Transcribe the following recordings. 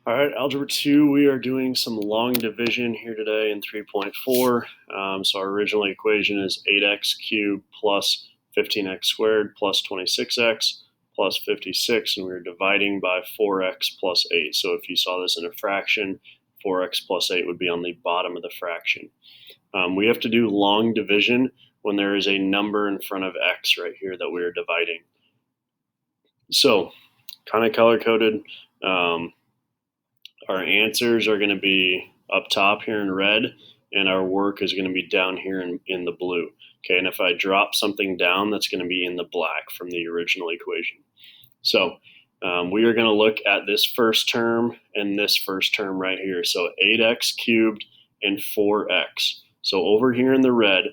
All right, Algebra 2, we are doing some long division here today in 3.4. So our original equation is 8x cubed plus 15x squared plus 26x plus 56, and we're dividing by 4x plus 8. So if you saw this in a fraction, 4x plus 8 would be on the bottom of the fraction. We have to do long division when there is a number in front of x right here that we are dividing. So kind of color-coded. Our answers are going to be up top here in red, and our work is going to be down here in the blue. Okay, and if I drop something down, that's going to be in the black from the original equation. So we are going to look at this first term and this first term right here. So 8x cubed and 4x. So over here in the red,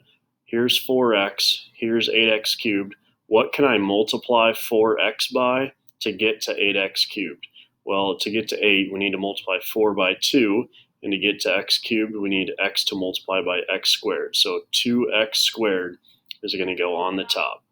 here's 4x, here's 8x cubed. What can I multiply 4x by to get to 8x cubed? Well, to get to 8, we need to multiply 4 by 2. And to get to x cubed, we need x to multiply by x squared. So 2x squared is going to go on the top.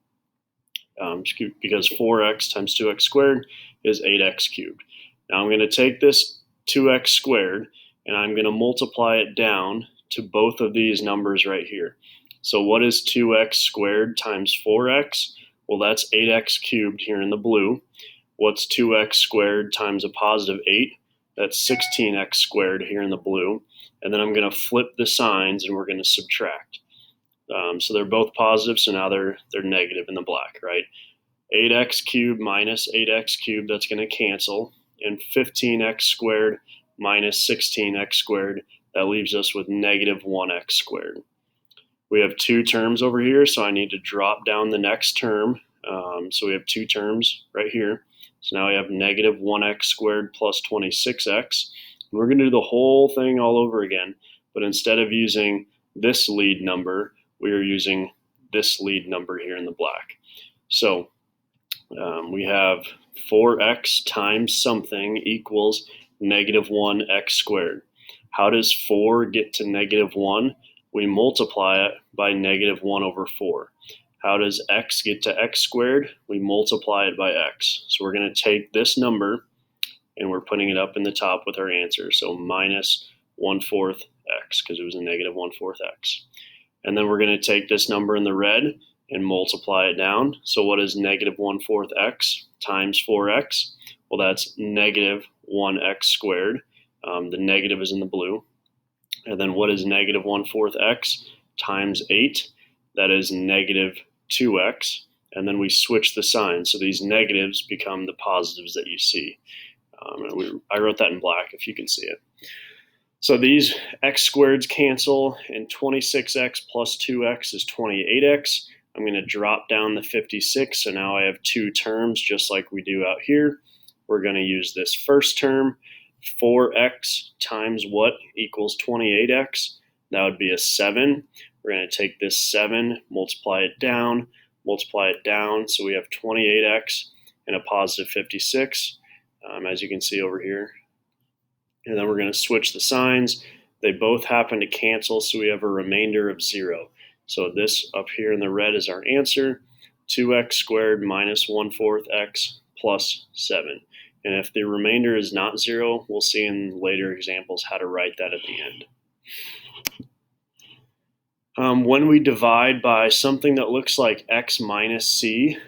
Because 4x times 2x squared is 8x cubed. Now I'm going to take this 2x squared and I'm going to multiply it down to both of these numbers right here. So what is 2x squared times 4x? Well, that's 8x cubed here in the blue. What's 2x squared times a positive 8? That's 16x squared here in the blue. And then I'm going to flip the signs and we're going to subtract. So they're both positive, so now they're negative in the black, right? 8x cubed minus 8x cubed, that's going to cancel. And 15x squared minus 16x squared, that leaves us with negative 1x squared. We have two terms over here, so I need to drop down the next term. So we have two terms right here. So now we have negative 1x squared plus 26x. And we're going to do the whole thing all over again, but instead of using this lead number, we are using this lead number here in the black. So we have 4x times something equals negative 1x squared. How does 4 get to negative 1? We multiply it by negative 1 over 4. How does x get to x squared? We multiply it by x. So we're going to take this number and we're putting it up in the top with our answer. So minus 1/4 x, because it was a negative 1/4 x. And then we're going to take this number in the red and multiply it down. So what is negative 1/4 x times 4x? Well, that's negative 1x squared. The negative is in the blue. And then what is negative 1/4 x times 8? That is negative 2x. And then we switch the signs. So these negatives become the positives that you see. I wrote that in black if you can see it. So these x squareds cancel, and 26x plus 2x is 28x. I'm going to drop down the 56, so now I have two terms just like we do out here. We're going to use this first term. 4x times what equals 28x? That would be a 7. We're going to take this 7, multiply it down, so we have 28x and a positive 56, as you can see over here. And then we're going to switch the signs. They both happen to cancel, so we have a remainder of 0. So this up here in the red is our answer, 2x squared minus 1/4 x plus 7. And if the remainder is not 0, we'll see in later examples how to write that at the end. When we divide by something that looks like x minus c,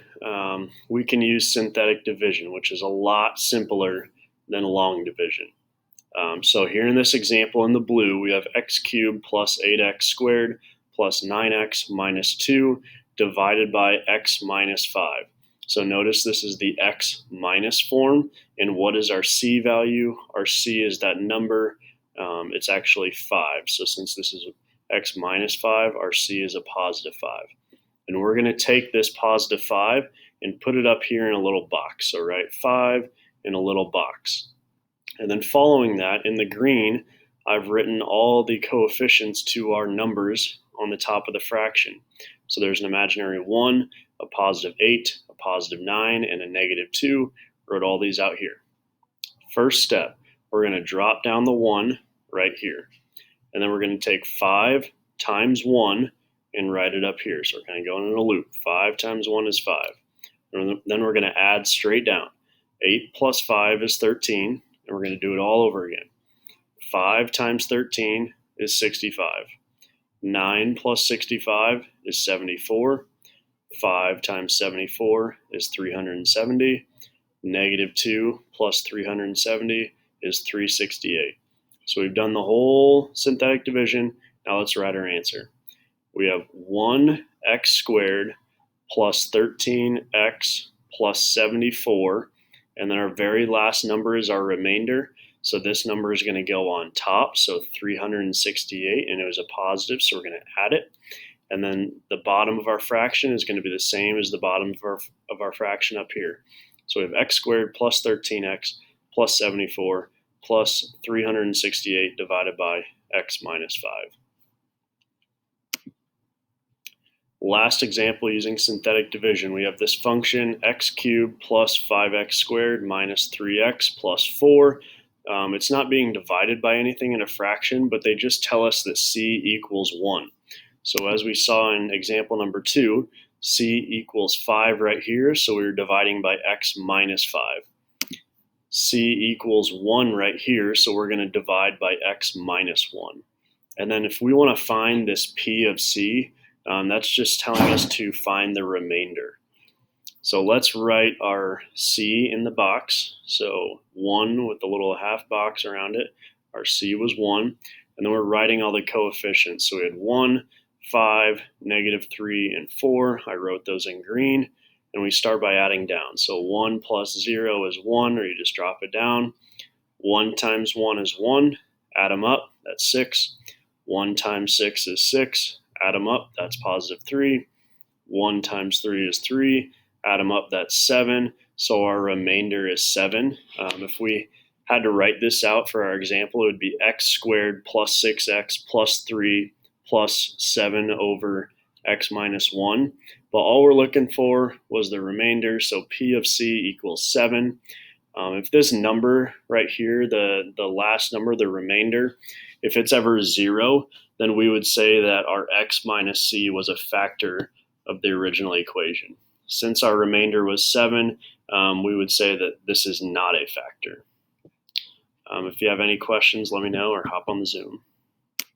we can use synthetic division, which is a lot simpler than long division. So here in this example in the blue, we have x cubed plus 8x squared plus 9x minus 2 divided by x minus 5. So notice this is the x minus form. And what is our c value? Our c is that number. It's actually 5. So since this is x minus 5, our c is a positive 5. And we're going to take this positive 5 and put it up here in a little box. So write 5 in a little box. And then following that, in the green, I've written all the coefficients to our numbers on the top of the fraction. So there's an imaginary 1, a positive 8, a positive 9, and a negative 2. Wrote all these out here. First step, we're going to drop down the 1 right here. And then we're going to take 5 times 1 and write it up here. So we're kind of going in a loop. 5 times 1 is 5. And then we're going to add straight down. 8 plus 5 is 13. and we're going to do it all over again. 5 times 13 is 65. 9 plus 65 is 74. 5 times 74 is 370. Negative 2 plus 370 is 368. So we've done the whole synthetic division. Now let's write our answer. We have 1x squared plus 13x plus 74. And then our very last number is our remainder. So this number is going to go on top. So 368, and it was a positive, so we're going to add it. And then the bottom of our fraction is going to be the same as the bottom of our fraction up here. So we have x squared plus 13x plus 74 plus 368 divided by x minus 5. Last example using synthetic division, we have this function x cubed plus 5x squared minus 3x plus 4. It's not being divided by anything in a fraction, but they just tell us that c equals 1. So as we saw in example number 2, c equals 5 right here, so we're dividing by x minus 5. C equals 1 right here, so we're going to divide by x minus 1. And then if we want to find this p of c, that's just telling us to find the remainder. So let's write our c in the box. So 1 with the little half box around it. Our c was 1. And then we're writing all the coefficients. So we had 1, 5, negative 3, and 4. I wrote those in green. And we start by adding down. So 1 plus 0 is 1, or you just drop it down. 1 times 1 is 1. Add them up. That's 6. 1 times 6 is 6. Add them up. That's positive 3. 1 times 3 is 3. Add them up. That's 7. So our remainder is 7. If we had to write this out for our example, it would be x squared plus 6x plus 3 plus 7 over x minus 1. But all we're looking for was the remainder, so p of c equals 7. If this number right here, the last number, the remainder, if it's ever 0, then we would say that our x minus c was a factor of the original equation. Since our remainder was 7, we would say that this is not a factor. If you have any questions, let me know or hop on the Zoom.